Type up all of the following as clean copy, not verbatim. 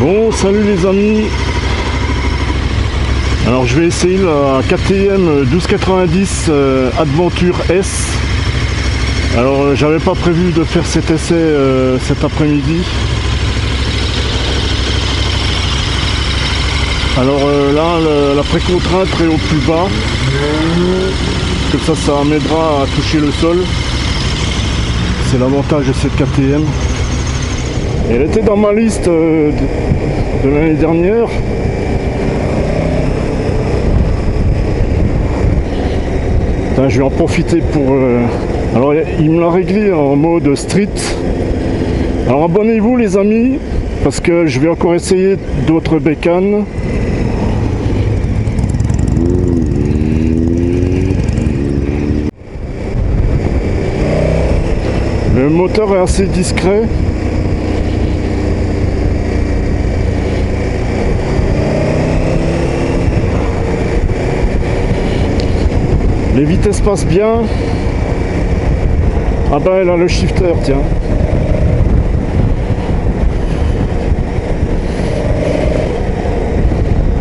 Bon, salut les amis. Alors je vais essayer la KTM 1290 Adventure S. Alors j'avais pas prévu de faire cet essai cet après-midi. Alors là la précontrainte est au plus bas. Comme ça m'aidera à toucher le sol. C'est l'avantage de cette KTM. Elle était dans ma liste de l'année dernière. Putain, je vais en profiter pour... Alors il me l'a réglé en mode street. Alors abonnez-vous les amis, parce que je vais encore essayer d'autres bécanes. Le moteur est assez discret. Les vitesses passent bien. Ah bah elle a le shifter, tiens.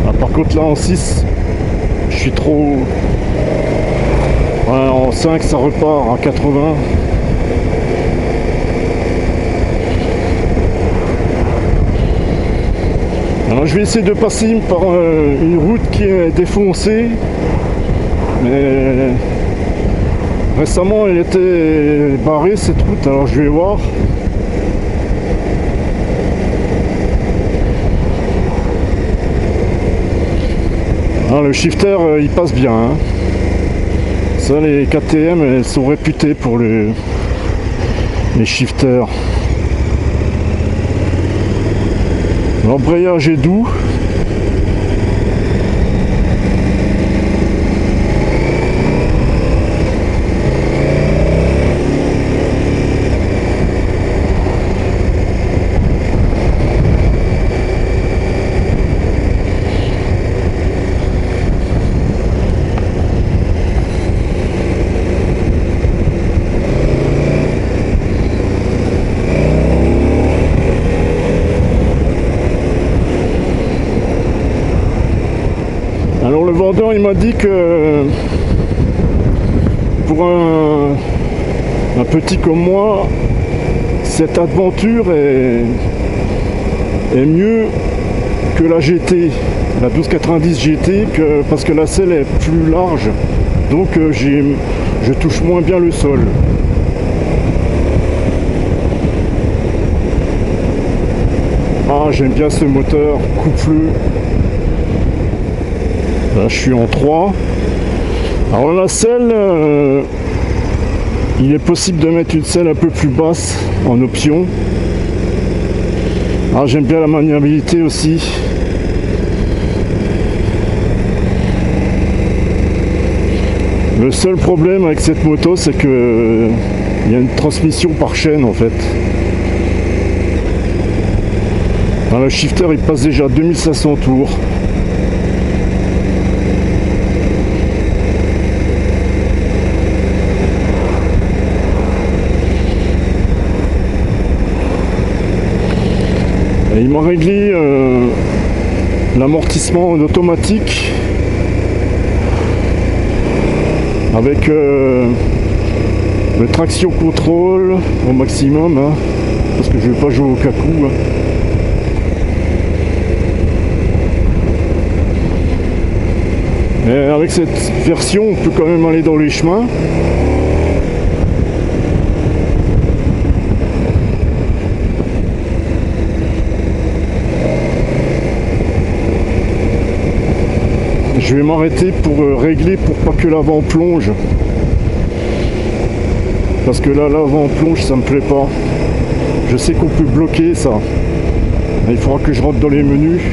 Ah, par contre là en 6, je suis trop... Ouais, en 5 ça repart à 80. Alors je vais essayer de passer par une route qui est défoncée. Mais récemment elle était barrée cette route, alors je vais voir. Ah, le shifter il passe bien, hein. Ça les KTM elles sont réputées pour les shifters. L'embrayage est doux. Alors le vendeur il m'a dit que pour un petit comme moi, cette aventure est mieux que la GT, la 1290 GT, parce que la selle est plus large, donc je touche moins bien le sol. Ah, j'aime bien ce moteur coupleux. Là, je suis en 3. Alors la selle, il est possible de mettre une selle un peu plus basse en option. Ah, j'aime bien la maniabilité aussi. Le seul problème avec cette moto, c'est que il y a une transmission par chaîne en fait. Dans le shifter, il passe déjà à 2500 tours. Et il m'a réglé l'amortissement en automatique avec le traction contrôle au maximum, hein, parce que je ne vais pas jouer au cacou. Hein. Et avec cette version, on peut quand même aller dans les chemins. Je vais m'arrêter pour régler pour pas que l'avant plonge. Parce que là, l'avant plonge, ça me plaît pas. Je sais qu'on peut bloquer ça. Il faudra que je rentre dans les menus.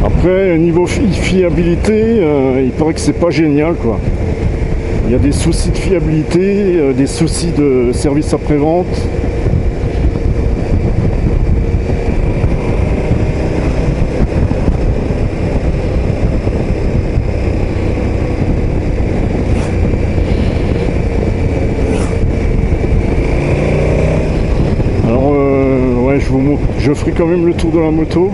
Après, niveau fiabilité, il paraît que c'est pas génial quoi. Il y a des soucis de fiabilité, des soucis de service après-vente. Alors, ouais, je ferai quand même le tour de la moto.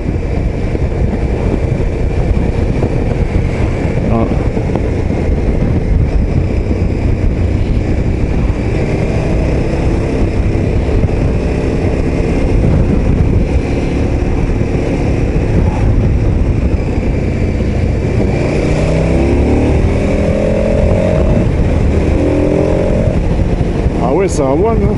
Ah. Ah ouais, ça avoine, hein.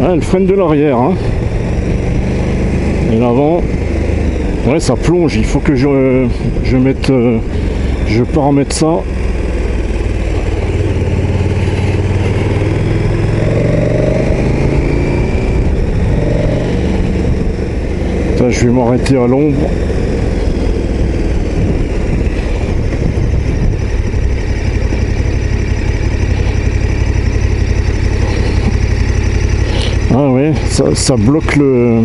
Ah, elle freine de l'arrière, hein. Et l'avant, ouais, ça plonge. Il faut que je mette, je paramètre ça. Là, je vais m'arrêter à l'ombre. Ah ouais, ça bloque le...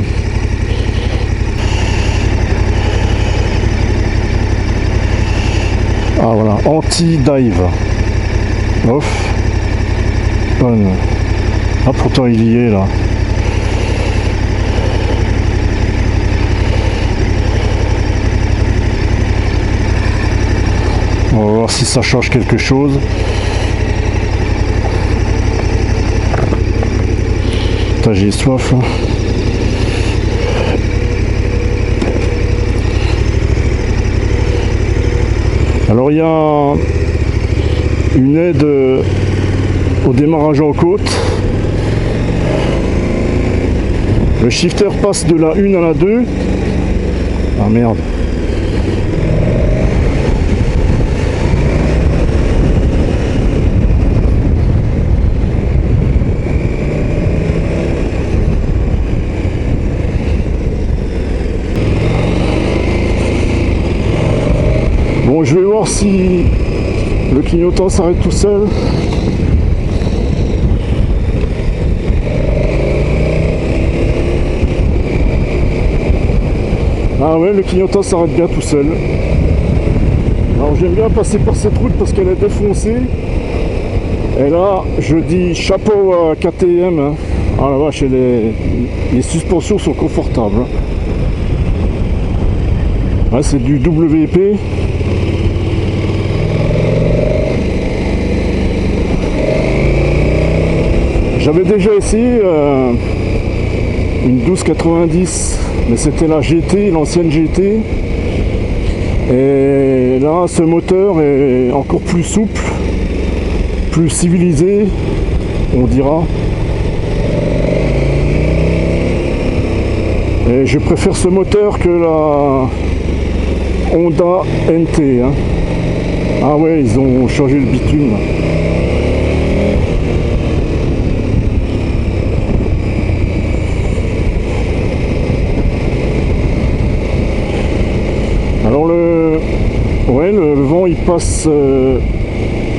Ah voilà, anti-dive. Off. On. Ah pourtant il y est là. On va voir si ça change quelque chose. Putain, j'ai soif là. Alors il y a une aide au démarrage en côte. Le shifter passe de la 1 à la 2. Ah merde. Bon, je vais voir si le clignotant s'arrête tout seul. Ah ouais, le clignotant s'arrête bien tout seul. Alors j'aime bien passer par cette route parce qu'elle est défoncée. Et là, je dis chapeau à KTM. Hein. Ah la vache, les suspensions sont confortables. Hein. Ouais, c'est du WP. J'avais déjà essayé une 1290, mais c'était la GT, l'ancienne GT. Et là, ce moteur est encore plus souple, plus civilisé, on dira. Et je préfère ce moteur que la Honda NT. Hein. Ah ouais, ils ont changé le bitume. Alors le vent il passe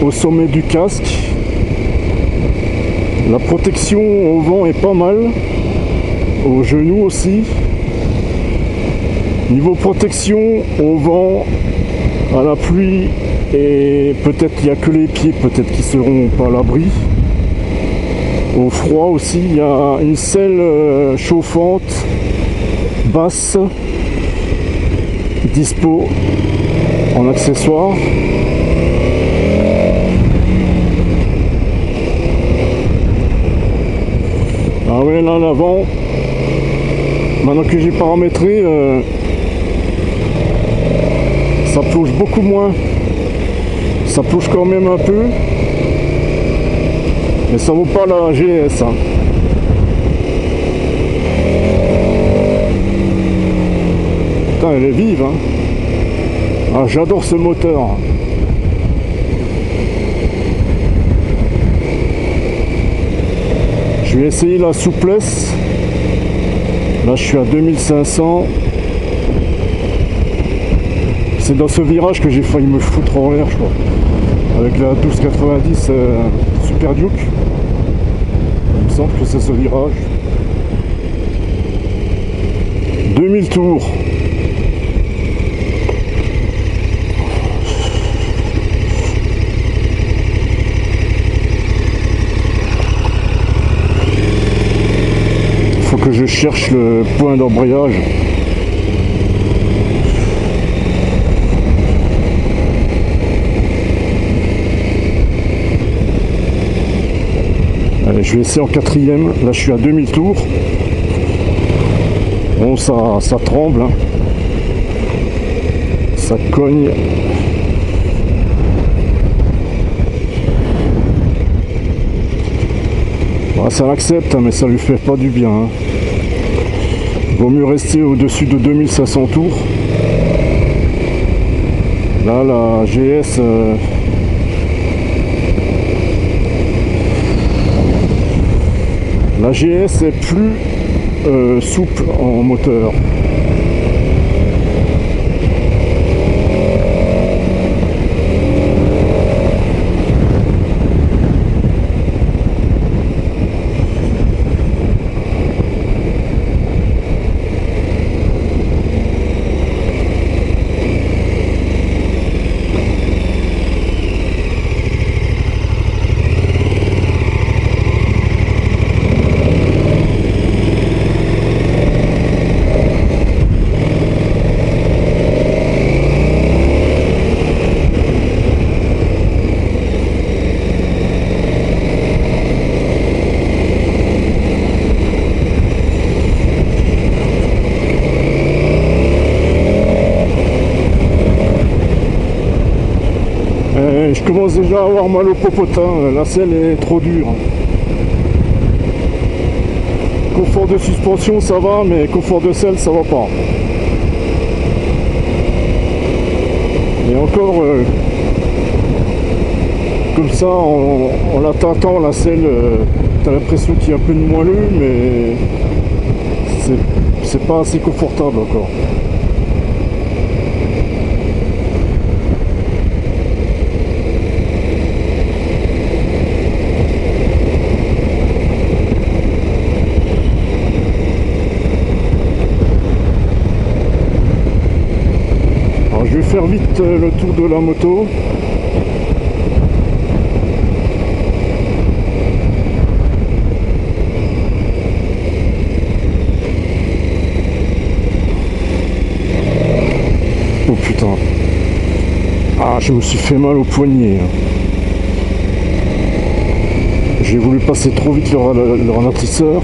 au sommet du casque. La protection au vent est pas mal, au genou aussi. Niveau protection au vent, à la pluie, et peut-être il n'y a que les pieds peut-être qui seront pas à l'abri. Au froid aussi, il y a une selle chauffante basse dispo en accessoire. Ah ouais, là l'avant, maintenant que j'ai paramétré, ça plonge beaucoup moins. Ça plonge quand même un peu, mais ça vaut pas la GS. Hein. Putain, elle est vive. Hein. Ah, j'adore ce moteur. Je vais essayer la souplesse. Là je suis à 2500. C'est dans ce virage que j'ai failli me foutre en l'air, je crois. Avec la 1290 Super Duke. Il me semble que c'est ce virage. 2000 tours. Faut que je cherche le point d'embrayage. Allez, je vais essayer en quatrième. Là, je suis à 2000 tours. Bon, ça tremble. Hein. Ça cogne. Bon, ça l'accepte, hein, mais ça lui fait pas du bien. Hein. Vaut mieux rester au-dessus de 2500 tours. Là, la GS... La GS est plus souple en moteur. Je commence déjà à avoir mal au popotin, la selle est trop dure. Confort de suspension ça va, mais confort de selle ça va pas. Et encore, comme ça, en la tâtant, la selle, t'as l'impression qu'il y a un peu de moelleux, mais c'est pas assez confortable encore. Je vais faire vite le tour de la moto. Oh putain. Ah, je me suis fait mal au poignet. J'ai voulu passer trop vite le ralentisseur.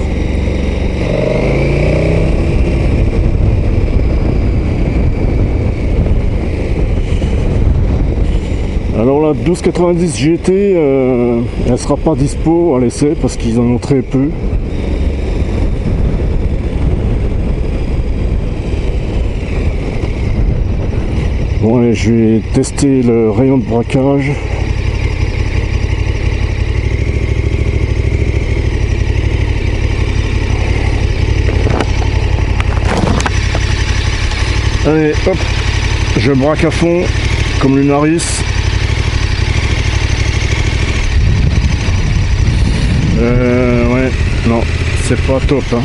Alors la 1290 GT, elle sera pas dispo à l'essai parce qu'ils en ont très peu. Bon allez, je vais tester le rayon de braquage. Allez, hop, je braque à fond comme Lunaris. Ouais, non, c'est pas top. Hein.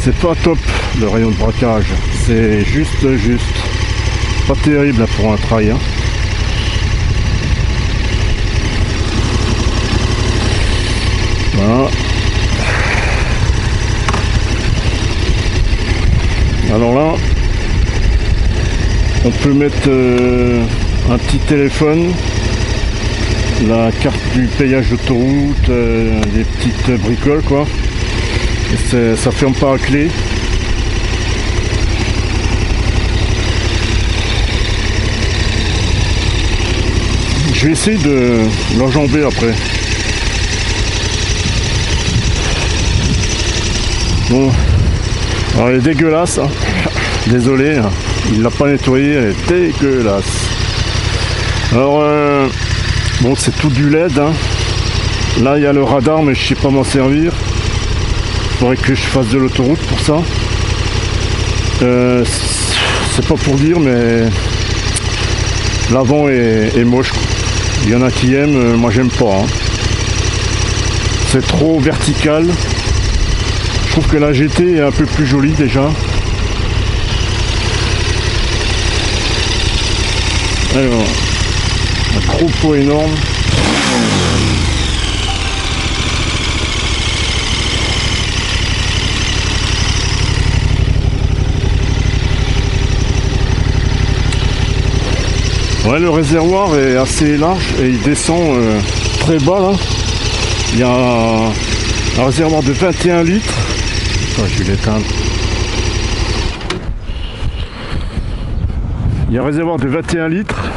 C'est pas top le rayon de braquage. C'est juste. Pas terrible pour un trail. Hein. Voilà. Alors là, on peut mettre un petit téléphone, la carte du payage d'autoroute, des petites bricoles quoi. Et ça ferme pas à clé. Je vais essayer de l'enjamber après. Bon, alors elle est dégueulasse. Hein. Désolé, hein. Il l'a pas nettoyée, elle est dégueulasse. Alors bon, c'est tout du LED. Hein. Là il y a le radar mais je sais pas m'en servir. Il faudrait que je fasse de l'autoroute pour ça. C'est pas pour dire mais l'avant est moche. Il y en a qui aiment, moi j'aime pas. Hein. C'est trop vertical. Je trouve que la GT est un peu plus jolie déjà. Alors, un gros pot énorme. Ouais, le réservoir est assez large et il descend très bas là. Il y a un réservoir de 21 litres. Enfin, je vais l'éteindre. Il y a un réservoir de 21 litres.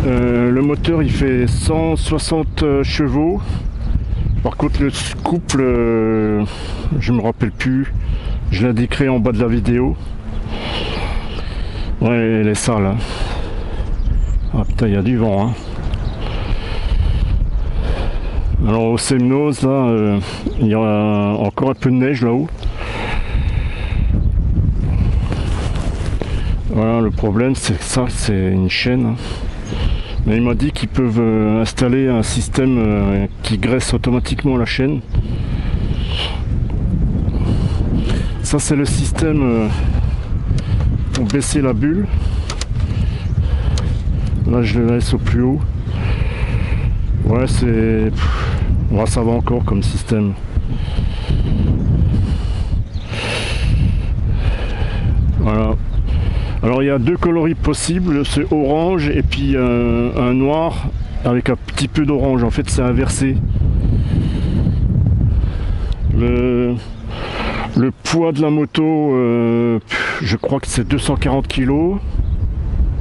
Le moteur il fait 160 chevaux. Par contre le couple, je me rappelle plus. Je l'indiquerai en bas de la vidéo. Ouais, elle est sale. Hein. Ah putain, il y a du vent. Hein. Alors au Semnoz là, il y a encore un peu de neige là-haut. Voilà, le problème c'est que ça c'est une chaîne. Hein. Mais il m'a dit qu'ils peuvent installer un système qui graisse automatiquement la chaîne. Ça c'est le système pour baisser la bulle. Là je le laisse au plus haut. Ouais c'est... Ouais, ça va encore comme système. Voilà. Alors il y a deux coloris possibles, c'est orange et puis un noir avec un petit peu d'orange. En fait c'est inversé. Le poids de la moto, je crois que c'est 240 kg.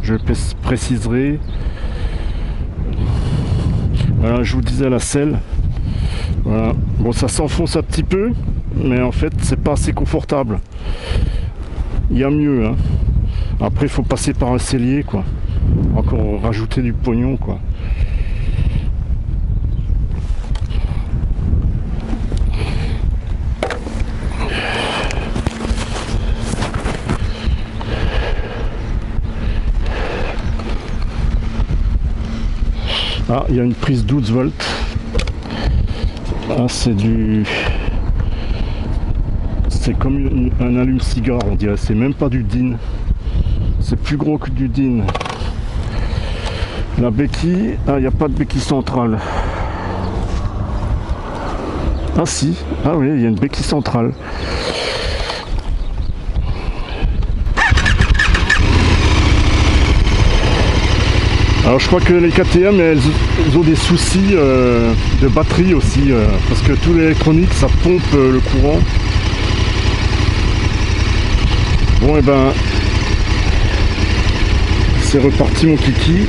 Je préciserai. Voilà, je vous disais la selle. Voilà. Bon, ça s'enfonce un petit peu, mais en fait c'est pas assez confortable. Il y a mieux. Hein. Après il faut passer par un sellier quoi. Encore rajouter du pognon quoi. Ah, il y a une prise 12 volts. Ah, c'est du... C'est comme un allume-cigare, on dirait. C'est même pas du DIN. C'est plus gros que du DIN. La béquille... Ah, il n'y a pas de béquille centrale. Ah si. Ah oui, il y a une béquille centrale. Alors je crois que les KTM elles ont des soucis de batterie aussi parce que tout l'électronique ça pompe le courant. Bon et ben c'est reparti mon kiki.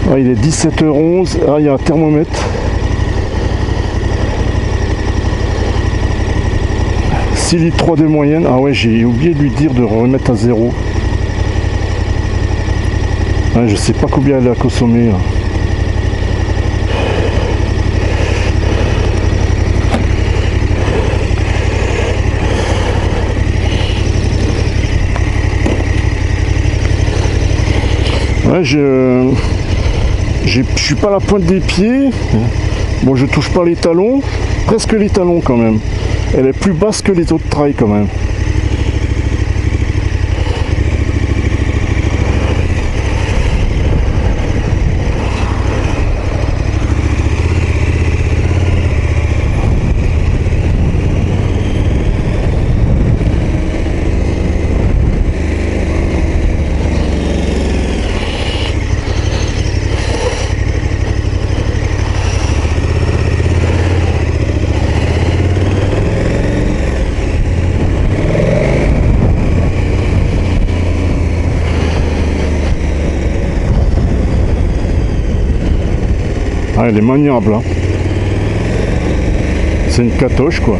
Ah, il est 17h11. Ah, il y a un thermomètre. 6 litres 3 de moyenne. Ah ouais, j'ai oublié de lui dire de remettre à 0. Ah, je sais pas combien elle a consommé là. Ouais, je suis pas à la pointe des pieds. Bon, je touche pas les talons, presque les talons quand même. Elle est plus basse que les autres trails quand même. Ah, elle est maniable, hein. C'est une catoche, quoi.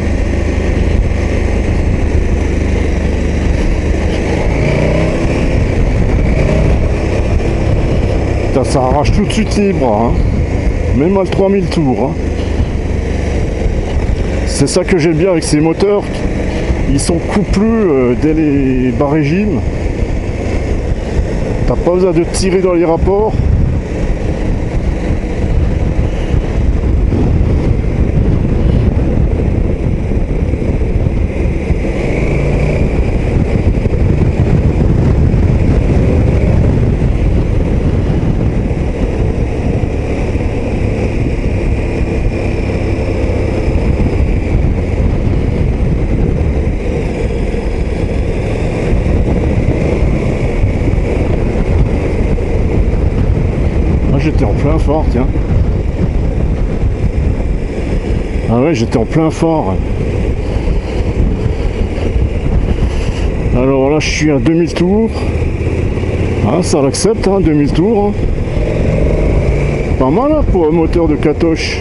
Putain, ça arrache tout de suite les bras, hein. Même à 3000 tours, hein. C'est ça que j'aime bien avec ces moteurs. Ils sont coupleux dès les bas régimes. T'as pas besoin de tirer dans les rapports. J'étais en plein fort, tiens. Ah ouais, j'étais en plein fort. Alors là, je suis à 2000 tours. Ah, ça l'accepte, hein, 2000 tours. Hein. Pas mal hein, pour un moteur de Katoche.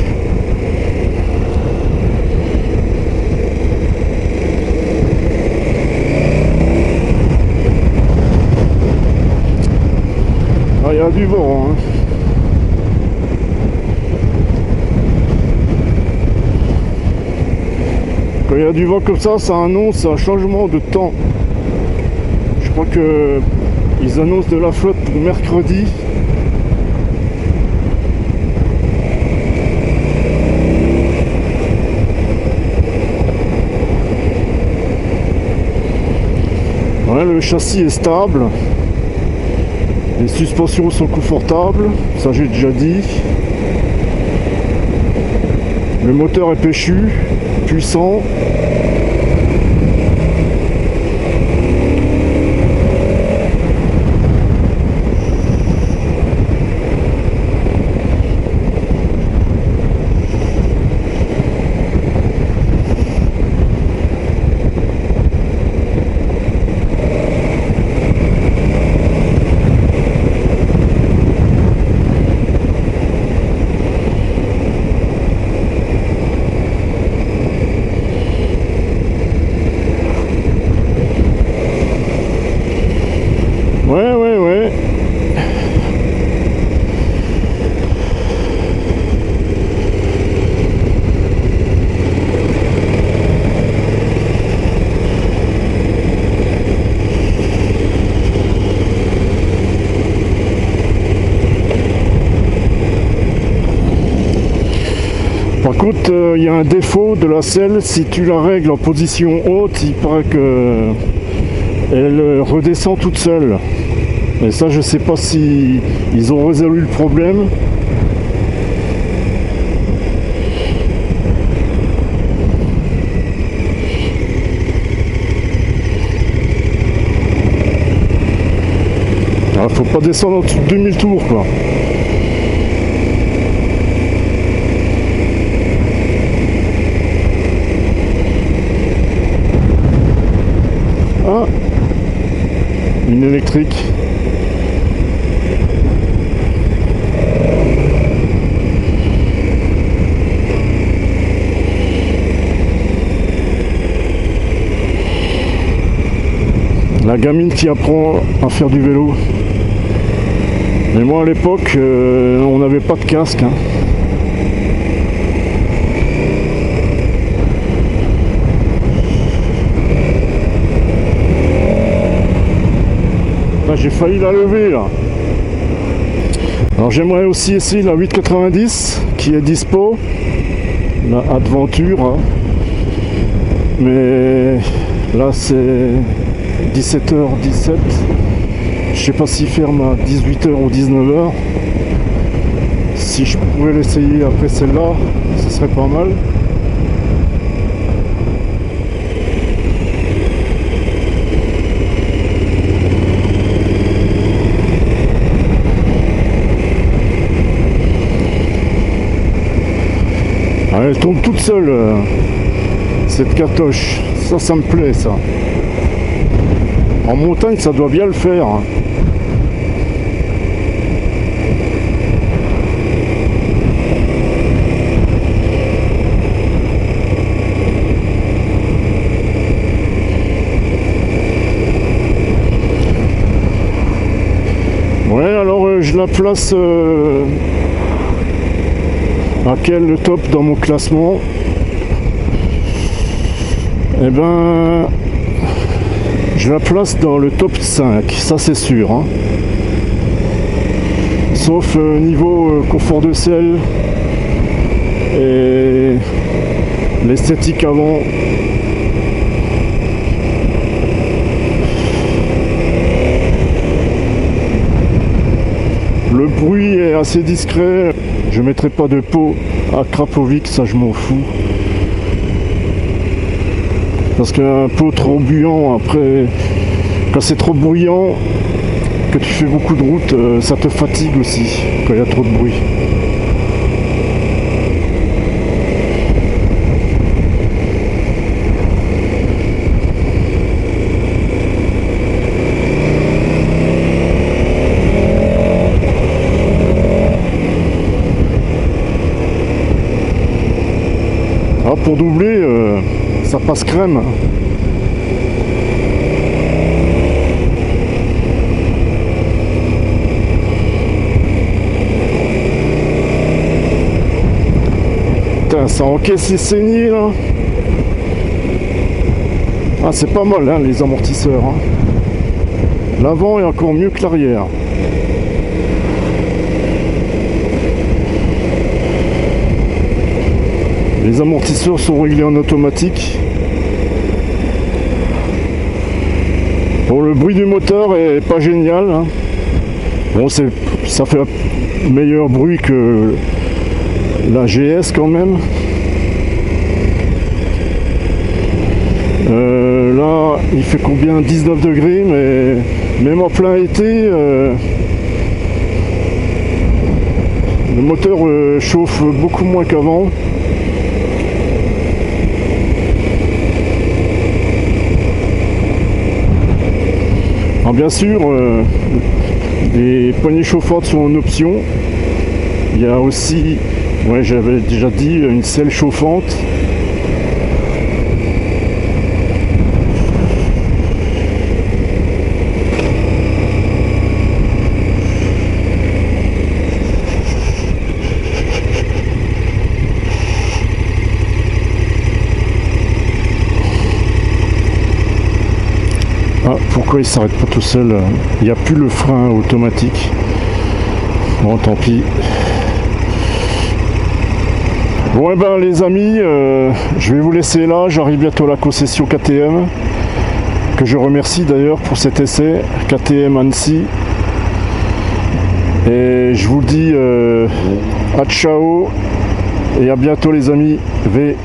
Ah, il y a du vent, hein. Quand il y a du vent comme ça annonce un changement de temps. Je crois que ils annoncent de la flotte pour mercredi. Ouais, le châssis est stable. Les suspensions sont confortables, ça j'ai déjà dit. Le moteur est péchu, puissant. Ouais. Par contre, il y a un défaut de la selle, si tu la règles en position haute, il paraît que elle redescend toute seule. Et ça, je sais pas si ils ont résolu le problème. Alors, faut pas descendre en dessous de 2000 tours, quoi. Ah, une électrique. La gamine qui apprend à faire du vélo. Mais moi à l'époque, on n'avait pas de casque. Hein. Là, j'ai failli la lever là. Alors j'aimerais aussi essayer la 890 qui est dispo. La Adventure. Hein. Mais là c'est 17h17. Je sais pas s'il ferme à 18h ou 19h. Si je pouvais l'essayer après celle-là, ce serait pas mal. Ah, elle tombe toute seule, cette Katoche. Ça me plaît, ça. En montagne, ça doit bien le faire. Hein. Ouais, alors je la place à quel top dans mon classement? Eh ben, je la place dans le top 5, ça c'est sûr, hein. Sauf niveau confort de selle et l'esthétique avant. Le bruit est assez discret. Je mettrai pas de pot à Krapovic, ça je m'en fous. Parce qu'un pot trop bruyant, après, quand c'est trop bruyant, que tu fais beaucoup de route, ça te fatigue aussi quand il y a trop de bruit. Ah, pour doubler, ça passe crème. Putain, ça encaisse les saignées là. Ah, c'est pas mal hein, les amortisseurs. Hein. L'avant est encore mieux que l'arrière. Les amortisseurs sont réglés en automatique. Bon, le bruit du moteur est pas génial. Hein. Bon, ça fait un meilleur bruit que la GS quand même. Là, il fait combien? 19 degrés, mais même en plein été, le moteur chauffe beaucoup moins qu'avant. Alors bien sûr, les poignées chauffantes sont en option. Il y a aussi, ouais, j'avais déjà dit, une selle chauffante. Ah, pourquoi il s'arrête pas tout seul? Il n'y a plus le frein automatique. Bon, tant pis. Bon, et ben les amis, je vais vous laisser là. J'arrive bientôt à la concession KTM, que je remercie d'ailleurs pour cet essai, KTM Annecy. Et je vous dis à ciao et à bientôt les amis. V.